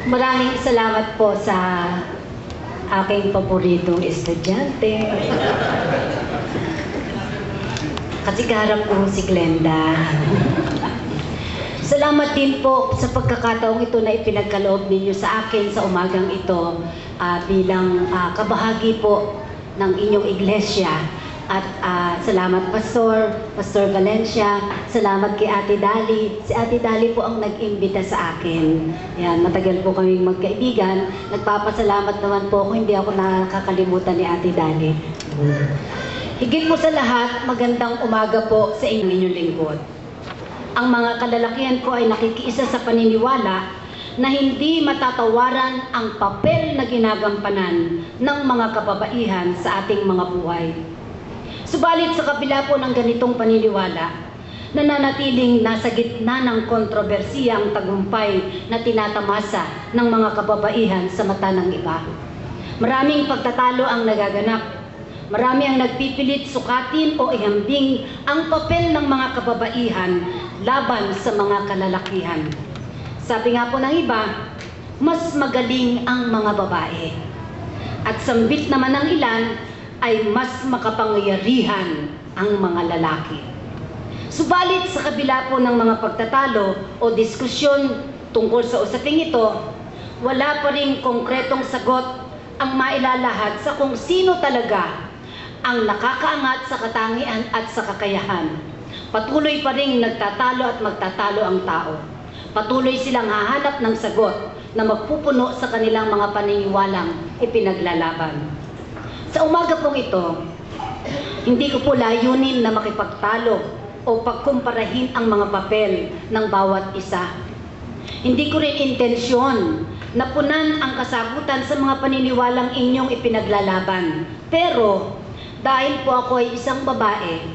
Maraming salamat po sa aking paboritong estudyante. Kasi kaharap ko si Glenda. Salamat din po sa pagkakataong ito na ipinagkaloob ninyo sa akin sa umagang ito bilang kabahagi po ng inyong iglesia. At salamat Pastor Valencia, salamat kay Ate Dali. Si Ate Dali po ang nag-imbita sa akin. Yan, matagal po kaming magkaibigan. Nagpapasalamat naman po ako, hindi ako nakakalimutan ni Ate Dali. Higit po sa lahat, magandang umaga po sa inyong lingkod. Ang mga kalalakihan ko ay nakikiisa sa paniniwala na hindi matatawaran ang papel na ginagampanan ng mga kababaihan sa ating mga buhay. Subalit sa kabila po ng ganitong paniniwala, nananatiling nasa gitna ng kontrobersiya ang tagumpay na tinatamasa ng mga kababaihan sa mata ng iba. Maraming pagtatalo ang nagaganap. Marami ang nagpipilit sukatin o ihambing ang papel ng mga kababaihan laban sa mga kalalakihan. Sabi nga po ng iba, mas magaling ang mga babae. At sambit naman ng ilan, ay mas makapangyarihan ang mga lalaki. Subalit sa kabila po ng mga pagtatalo o diskusyon tungkol sa usaping ito, wala pa ring konkretong sagot ang mailalahad sa kung sino talaga ang nakakaangat sa katangian at sa kakayahan. Patuloy pa ring nagtatalo at magtatalo ang tao. Patuloy silang hahanap ng sagot na magpupuno sa kanilang mga paniniwalang ipinaglalaban. Sa umaga pong ito, hindi ko po layunin na makipagtalo o pagkumparahin ang mga papel ng bawat isa. Hindi ko rin intensyon na punan ang kasagutan sa mga paniniwalang inyong ipinaglalaban. Pero dahil po ako ay isang babae,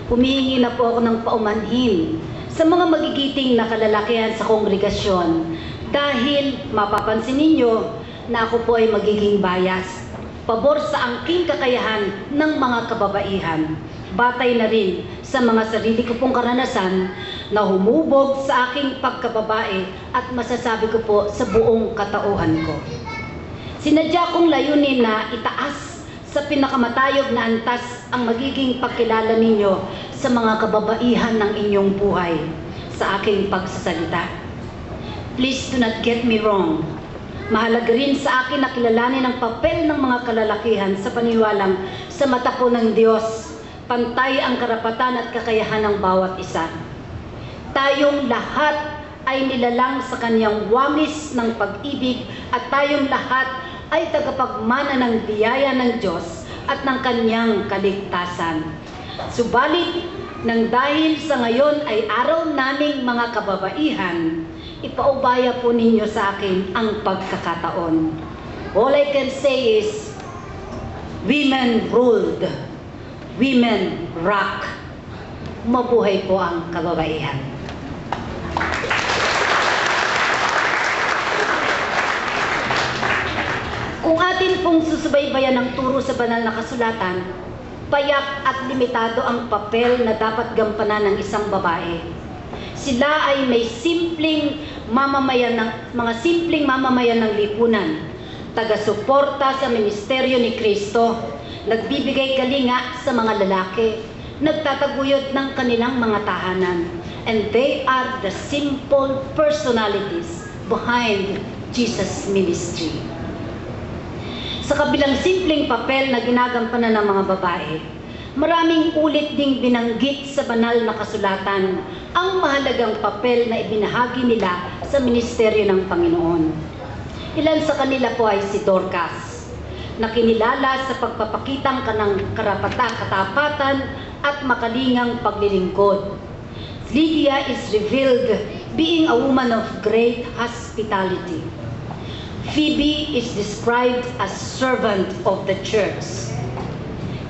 humihingi na po ako ng paumanhin sa mga magigiting na kalalakihan sa kongregasyon dahil mapapansin ninyo na ako po ay magiging bias. Pabor sa angking kakayahan ng mga kababaihan. Batay na rin sa mga sarili ko pong karanasan na humubog sa aking pagkababae at masasabi ko po sa buong katauhan ko. Sinadya kong layunin na itaas sa pinakamatayog na antas ang magiging pagkilala ninyo sa mga kababaihan ng inyong buhay sa aking pagsasalita. Please do not get me wrong. Mahalaga rin sa akin na kilalanin ang papel ng mga kalalakihan sa paniwalang sa mata po ng Diyos, pantay ang karapatan at kakayahan ng bawat isa. Tayong lahat ay nilalang sa kanyang wangis ng pag-ibig at tayong lahat ay tagapagmana ng biyaya ng Diyos at ng kanyang kaligtasan. Subalit, nang dahil sa ngayon ay araw naming mga kababaihan, ipaubaya po ninyo sa akin ang pagkakataon. All I can say is, women ruled, women rock. Mabuhay po ang kababaihan. Kung atin pong susubaybayan ang turo sa banal na kasulatan, payak at limitado ang papel na dapat gampanan ng isang babae. Sila ay may simpleng mamamayan mga simpleng mamamayan ng lipunan, taga-suporta sa ministeryo ni Kristo, nagbibigay kalinga sa mga lalaki, nagtataguyod ng kanilang mga tahanan, and they are the simple personalities behind Jesus' ministry. Sa kabilang simpleng papel na ginagampanan ng mga babae, maraming ulit ding binanggit sa banal na kasulatan ang mahalagang papel na ibinahagi nila sa ministeryo ng Panginoon. Ilan sa kanila po ay si Dorcas, na kinilala sa pagpapakitang kanang katapatan at makalingang paglilingkod. Lydia is revealed being a woman of great hospitality. Phoebe is described as servant of the church.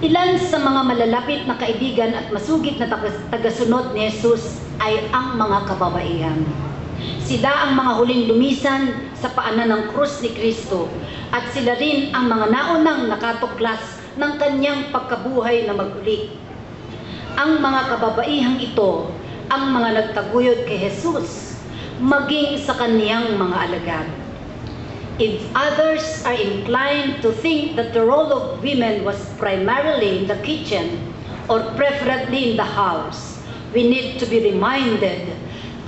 Ilan sa mga malalapit na kaibigan at masugid na tagasunod ni Jesus ay ang mga kababaihan. Sila ang mga huling lumisan sa paanan ng krus ni Kristo at sila rin ang mga naunang nakatuklas ng kanyang pagkabuhay na maguli. Ang mga kababaihang ito ang mga nagtaguyod kay Jesus maging sa kaniyang mga alagad. If others are inclined to think that the role of women was primarily in the kitchen or preferably in the house, we need to be reminded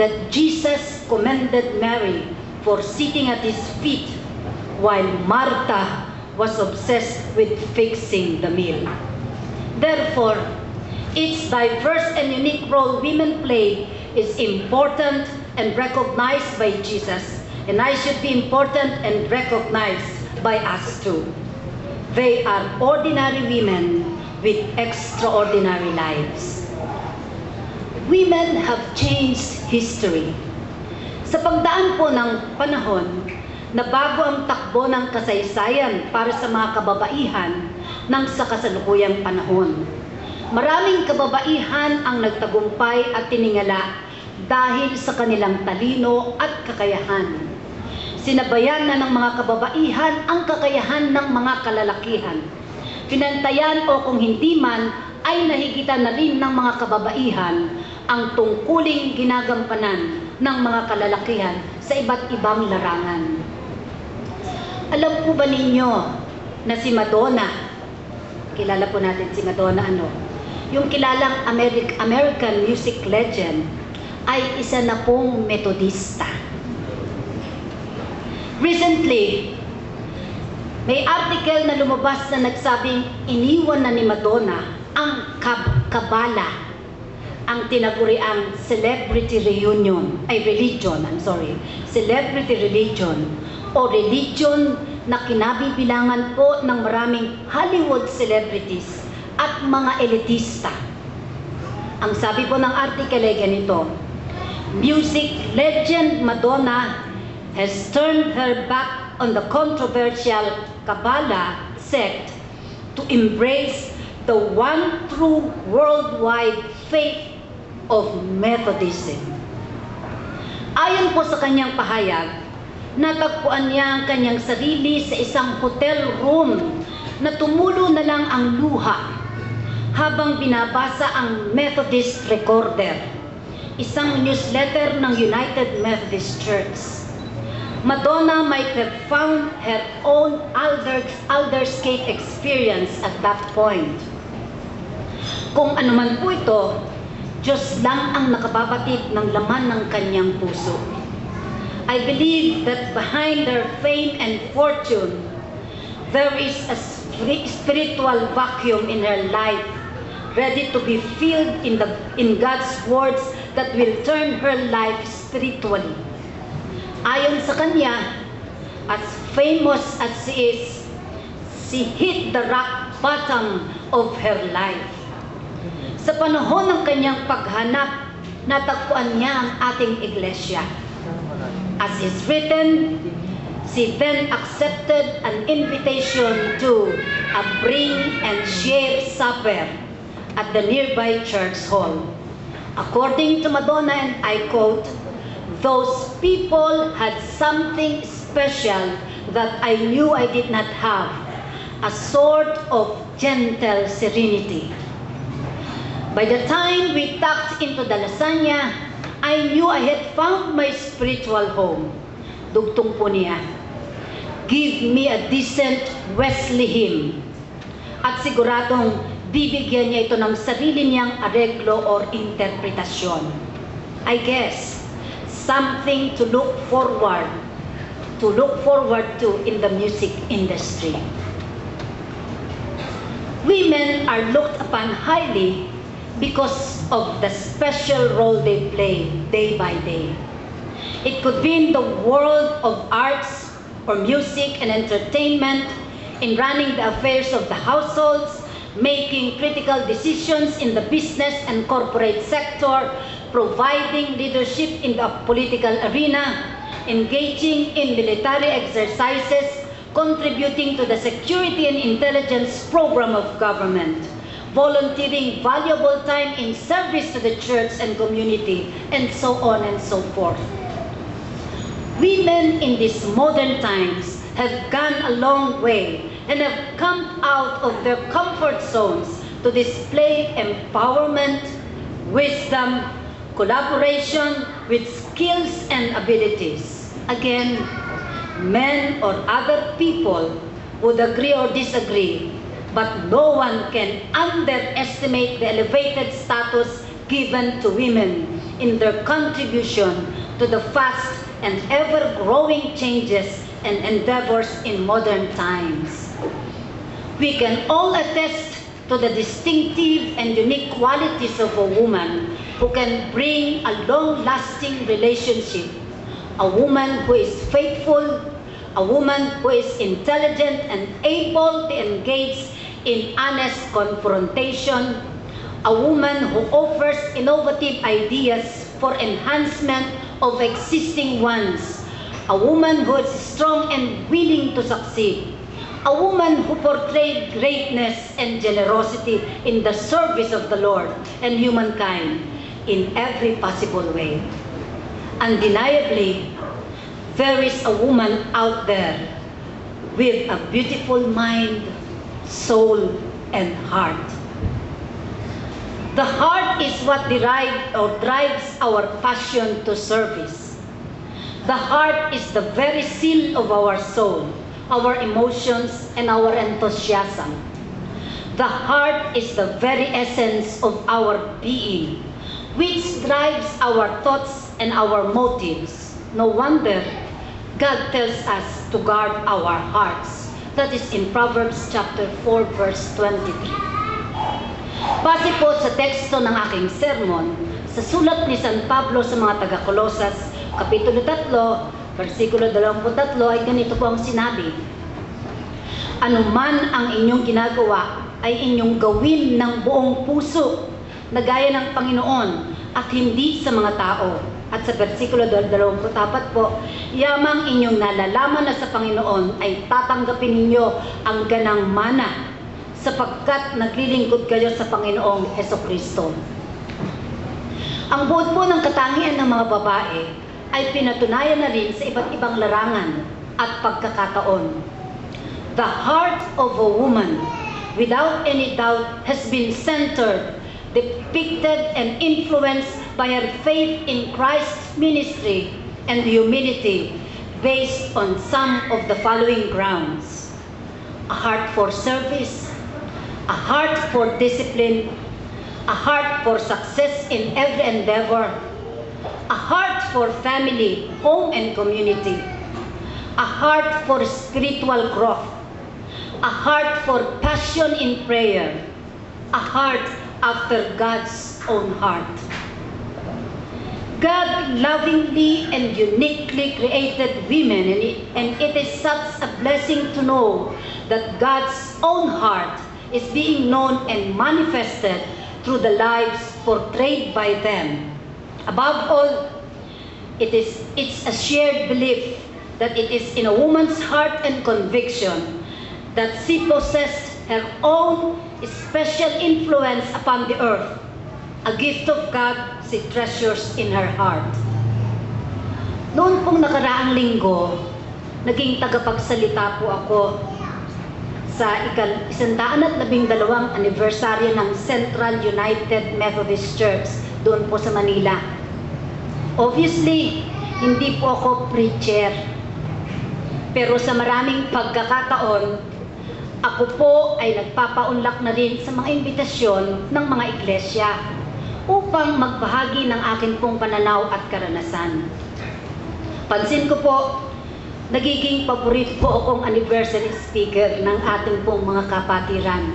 that Jesus commended Mary for sitting at his feet while Martha was obsessed with fixing the meal. Therefore, its diverse and unique role women play is important and recognized by Jesus, and I should be important and recognized by us too. They are ordinary women with extraordinary lives. Women have changed history. Sa pagdaan po ng panahon, nabago ang takbo ng kasaysayan para sa mga kababaihan ng sa kasalukuyang panahon. Maraming kababaihan ang nagtagumpay at tiningala dahil sa kanilang talino at kakayahan. Sinabayan na ng mga kababaihan ang kakayahan ng mga kalalakihan. Pinantayan o kung hindi man ay nahigitan na rin ng mga kababaihan ang tungkuling ginagampanan ng mga kalalakihan sa iba't ibang larangan. Alam po ba ninyo na si Madonna, kilala po natin si Madonna yung kilalang American music legend ay isa na pong metodista. Recently, may article na lumabas na nagsabing iniwan na ni Madonna ang kabala, ang tinaguriang celebrity religion o religion na kinabibilangan po ng maraming Hollywood celebrities at mga elitista. Ang sabi po ng article ay ganito: music legend Madonna has turned her back on the controversial Kabbalah sect to embrace the one true worldwide faith of Methodism. Ayon po sa kanyang pahayag, natagpuan niya ang kanyang sarili sa isang hotel room na tumulo na lang ang luha habang binabasa ang Methodist Recorder, isang newsletter ng United Methodist Church. Madonna might have found her own Aldersgate experience at that point. Kung ano man po ito, Diyos lang ang nakababatid ng laman ng kanyang puso. I believe that behind her fame and fortune, there is a spiritual vacuum in her life, ready to be filled in God's words that will turn her life spiritually. Ayon sa kanya, as famous as she is, she hit the rock bottom of her life. Sa panahon ng kanyang paghanap, natagpuan niya ang ating iglesia. As is written, she then accepted an invitation to a bring and share supper at the nearby church hall. According to Madonna, and I quote, "Those people had something special that I knew I did not have, a sort of gentle serenity. By the time we tucked into the lasagna, I knew I had found my spiritual home." Dugtong po niya, "Give me a decent Wesley hymn." At siguradong bibigyan niya ito ng sarili niyang areglo or interpretasyon. I guess, something to look forward to in the music industry. Women are looked upon highly because of the special role they play day by day. It could be in the world of arts or music and entertainment, in running the affairs of the households, making critical decisions in the business and corporate sector, providing leadership in the political arena, engaging in military exercises, contributing to the security and intelligence program of government, volunteering valuable time in service to the church and community, and so on and so forth. Women in these modern times have gone a long way and have come out of their comfort zones to display empowerment, wisdom, collaboration with skills and abilities. Again, men or other people would agree or disagree, but no one can underestimate the elevated status given to women in their contribution to the fast and ever-growing changes and endeavors in modern times. We can all attest to the distinctive and unique qualities of a woman who can bring a long-lasting relationship. A woman who is faithful, a woman who is intelligent and able to engage in honest confrontation, a woman who offers innovative ideas for enhancement of existing ones, a woman who is strong and willing to succeed, a woman who portrayed greatness and generosity in the service of the Lord and humankind in every possible way. Undeniably, there is a woman out there with a beautiful mind, soul, and heart. The heart is what drives our passion to service. The heart is the very seal of our soul, our emotions, and our enthusiasm. The heart is the very essence of our being, which drives our thoughts and our motives. No wonder God tells us to guard our hearts. That is in Proverbs chapter 4, verse 23. Base po sa teksto ng aking sermon, sa sulat ni San Pablo sa mga taga-Kolosas, Kapitulo 3, versikulo 23, ay ganito po ang sinabi: "Anuman ang inyong ginagawa ay inyong gawin ng buong puso, na gaya ng Panginoon at hindi sa mga tao." At sa versikulo 24 po, "Yamang inyong nalalaman na sa Panginoon ay tatanggapin ninyo ang ganang mana, sapagkat naglilingkod kayo sa Panginoong Hesukristo." Ang buod po ng katangian ng mga babae ay pinatunayan na rin sa iba't ibang larangan at pagkakataon. The heart of a woman, without any doubt, has been centered, depicted, and influenced by her faith in Christ's ministry and humility, based on some of the following grounds: a heart for service, a heart for discipline, a heart for success in every endeavor, a heart for family, home, and community, a heart for spiritual growth, a heart for passion in prayer, a heart after God's own heart. God lovingly and uniquely created women, and it is such a blessing to know that God's own heart is being known and manifested through the lives portrayed by them. Above all, it's a shared belief that it is in a woman's heart and conviction that she possessed her own special influence upon the earth, a gift of God she treasures in her heart. Noon pong nakaraang linggo, naging tagapagsalita po ako sa 112 anibersaryo ng Central United Methodist Church doon po sa Manila. Obviously, hindi po ako preacher, pero sa maraming pagkakataon, ako po ay nagpapaunlak na rin sa mga imbitasyon ng mga iglesia upang magbahagi ng akin pong pananaw at karanasan. Pansin ko po, nagiging paborito po akong anniversary speaker ng ating pong mga kapatiran.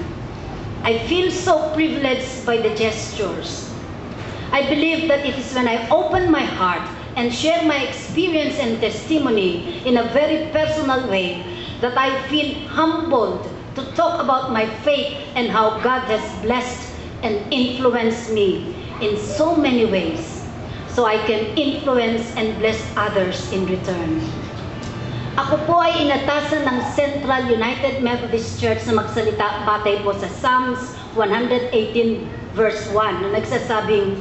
I feel so privileged by the gestures. I believe that it is when I open my heart and share my experience and testimony in a very personal way that I feel humbled to talk about my faith and how God has blessed and influenced me in so many ways, so I can influence and bless others in return. Ako po ay inatasan ng Central United Methodist Church na magsalita batay po sa Psalms 118 verse 1 na nagsasabing,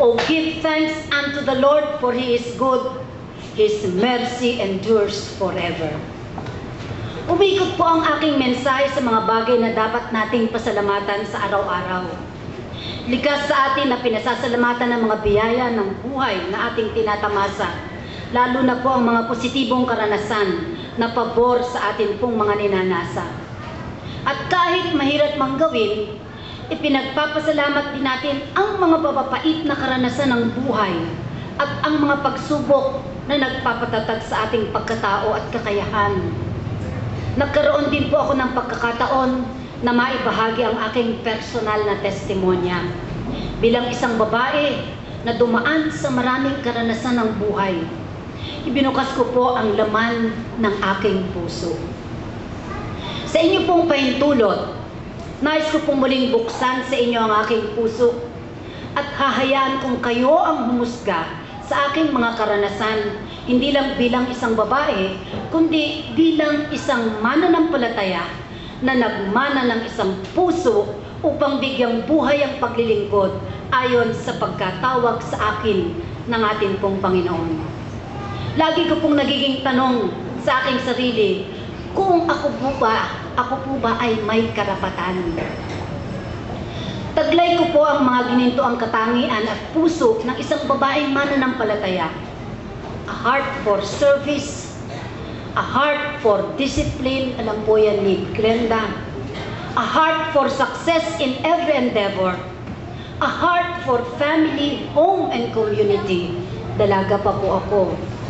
"O give thanks unto the Lord, for He is good, His mercy endures forever." Umikot po ang aking mensahe sa mga bagay na dapat nating pasalamatan sa araw-araw. Likas sa atin na pinasasalamatan ng mga biyaya ng buhay na ating tinatamasa. lalo na po ang mga positibong karanasan na pabor sa atin pong mga ninanasa. At kahit mahirap mang gawin, ipinagpapasalamat din natin ang mga mapapait na karanasan ng buhay at ang mga pagsubok na nagpapatatag sa ating pagkatao at kakayahan. Nagkaroon din po ako ng pagkakataon na maibahagi ang aking personal na testimonya bilang isang babae na dumaan sa maraming karanasan ng buhay. Ibinukas ko po ang laman ng aking puso. Sa inyo pong pahintulot, nais ko pong muling buksan sa inyo ang aking puso at hahayaan kong kayo ang humusga sa aking mga karanasan, hindi lang bilang isang babae, kundi bilang isang mananampalataya na nagmana ng isang puso upang bigyang buhay ang paglilingkod ayon sa pagkatawag sa akin ng ating pong Panginoon. Lagi ko pong nagiging tanong sa aking sarili, kung ako po ba ay may karapatan? Taglay ko po ang mga gininto ang katangian at puso ng isang babaeng mananampalataya. A heart for service, a heart for discipline, alam po yan ni Glenda, a heart for success in every endeavor, a heart for family, home, and community. Dalaga pa po ako.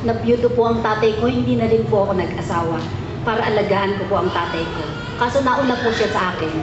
Nabiyudo po ang tatay ko, hindi na rin po ako nag-asawa para alagaan ko po ang tatay ko. Kaso nauna po siya sa akin.